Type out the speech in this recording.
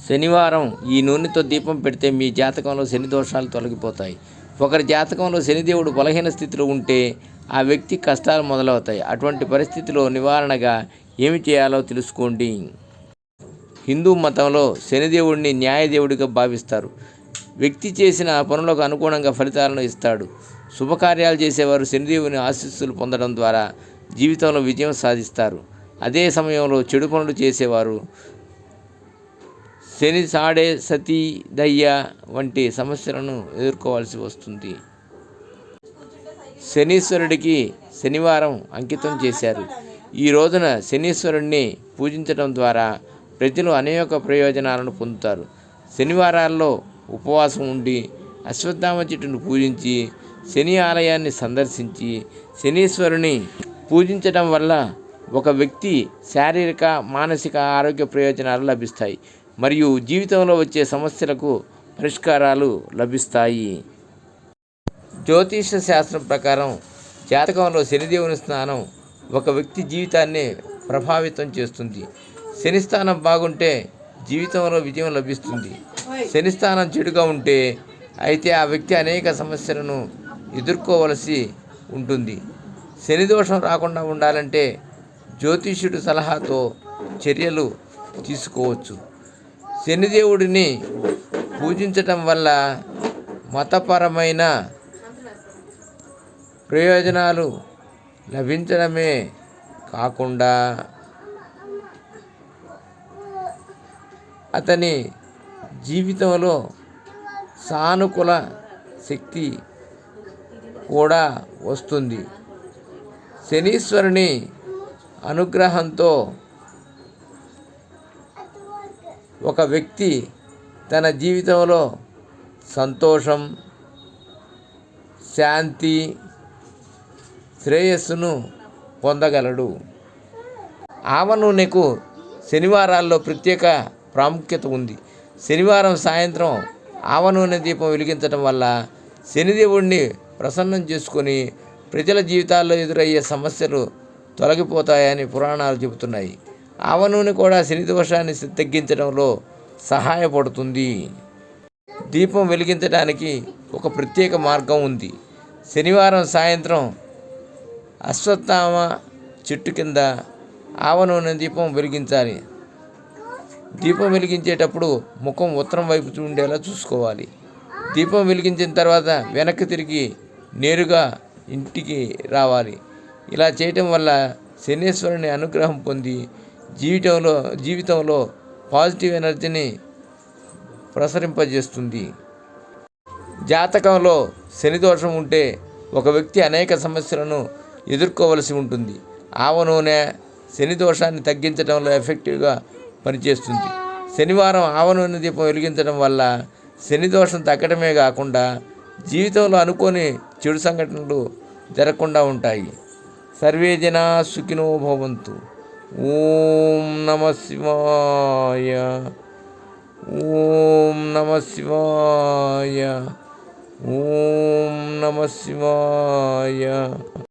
శనివారం ఈ నూనెతో దీపం పెడితే మీ జాతకంలో శని దోషాలు తొలగిపోతాయి. ఒకరి జాతకంలో శనిదేవుడు బలహీన స్థితిలో ఉంటే ఆ వ్యక్తి కష్టాలు మొదలవుతాయి. అటువంటి పరిస్థితిలో నివారణగా ఏమి చేయాలో తెలుసుకోండి. హిందూ మతంలో శనిదేవుడిని న్యాయదేవుడిగా భావిస్తారు. వ్యక్తి చేసిన పనులకు అనుగుణంగా ఫలితాలను ఇస్తాడు. శుభకార్యాలు చేసేవారు శనిదేవుని ఆశీస్సులు పొందడం ద్వారా జీవితంలో విజయం సాధిస్తారు. అదే సమయంలో చెడు పనులు చేసేవారు శని సాడే సతీ దయ్య వంటి సమస్యలను ఎదుర్కోవాల్సి వస్తుంది. శనీశ్వరుడికి శనివారం అంకితం చేశారు. ఈ రోజున శనీశ్వరుణ్ణి పూజించడం ద్వారా ప్రజలు అనేక ప్రయోజనాలను పొందుతారు. శనివారాల్లో ఉపవాసం ఉండి అశ్వత్థామ చెట్టును పూజించి శని ఆలయాన్ని సందర్శించి శనీశ్వరుని పూజించడం వల్ల ఒక వ్యక్తి శారీరక మానసిక ఆరోగ్య ప్రయోజనాలు లభిస్తాయి మరియు జీవితంలో వచ్చే సమస్యలకు పరిష్కారాలు లభిస్తాయి. జ్యోతిష శాస్త్రం ప్రకారం జాతకంలో శనిదేవుని స్థానం ఒక వ్యక్తి జీవితాన్ని ప్రభావితం చేస్తుంది. శని స్థానం బాగుంటే జీవితంలో విజయం లభిస్తుంది. శని స్థానం చెడుగా ఉంటే అయితే ఆ వ్యక్తి అనేక సమస్యలను ఎదుర్కోవలసి ఉంటుంది. శని దోషం రాకుండా ఉండాలంటే జ్యోతిష్యుడి సలహాతో చర్యలు తీసుకోవచ్చు. శనిదేవుడిని పూజించటం వల్ల మతపరమైన ప్రయోజనాలు లభించడమే కాకుండా అతని జీవితంలో సానుకూల శక్తి కూడా వస్తుంది. శనీశ్వరుని అనుగ్రహంతో ఒక వ్యక్తి తన జీవితంలో సంతోషం, శాంతి, శ్రేయస్సును పొందగలడు. ఆవ నూనెకు శనివారాల్లో ప్రత్యేక ప్రాముఖ్యత ఉంది. శనివారం సాయంత్రం ఆవ నూనె దీపం వెలిగించడం వల్ల శనిదేవుడిని ప్రసన్నం చేసుకొని ప్రజల జీవితాల్లో ఎదురయ్యే సమస్యలు తొలగిపోతాయని పురాణాలు చెబుతున్నాయి. ఆవ నూనె కూడా శని దోషాన్ని తగ్గించడంలో సహాయపడుతుంది. దీపం వెలిగించడానికి ఒక ప్రత్యేక మార్గం ఉంది. శనివారం సాయంత్రం అశ్వత్థామ చెట్టు కింద ఆవ నూనె దీపం వెలిగించాలి. దీపం వెలిగించేటప్పుడు ముఖం ఉత్తరం వైపు ఉండేలా చూసుకోవాలి. దీపం వెలిగించిన తర్వాత వెనక్కి తిరిగి నేరుగా ఇంటికి రావాలి. ఇలా చేయటం వల్ల శనీశ్వరుని అనుగ్రహం పొంది జీవితంలో పాజిటివ్ ఎనర్జీని ప్రసరింపజేస్తుంది. జాతకంలో శని దోషం ఉంటే ఒక వ్యక్తి అనేక సమస్యలను ఎదుర్కోవలసి ఉంటుంది. ఆవ నూనె శని దోషాన్ని తగ్గించడంలో ఎఫెక్టివ్గా పనిచేస్తుంది. శనివారం ఆవ నూనె దీపం వెలిగించడం వల్ల శని దోషం తగ్గడమే కాకుండా జీవితంలో అనుకోని చెడు సంఘటనలు జరగకుండా ఉంటాయి. సర్వే జనా సుఖినో భవంతు. ఓం నమః శివాయ. ఓం నమః శివాయ. ఓం నమః శివాయ.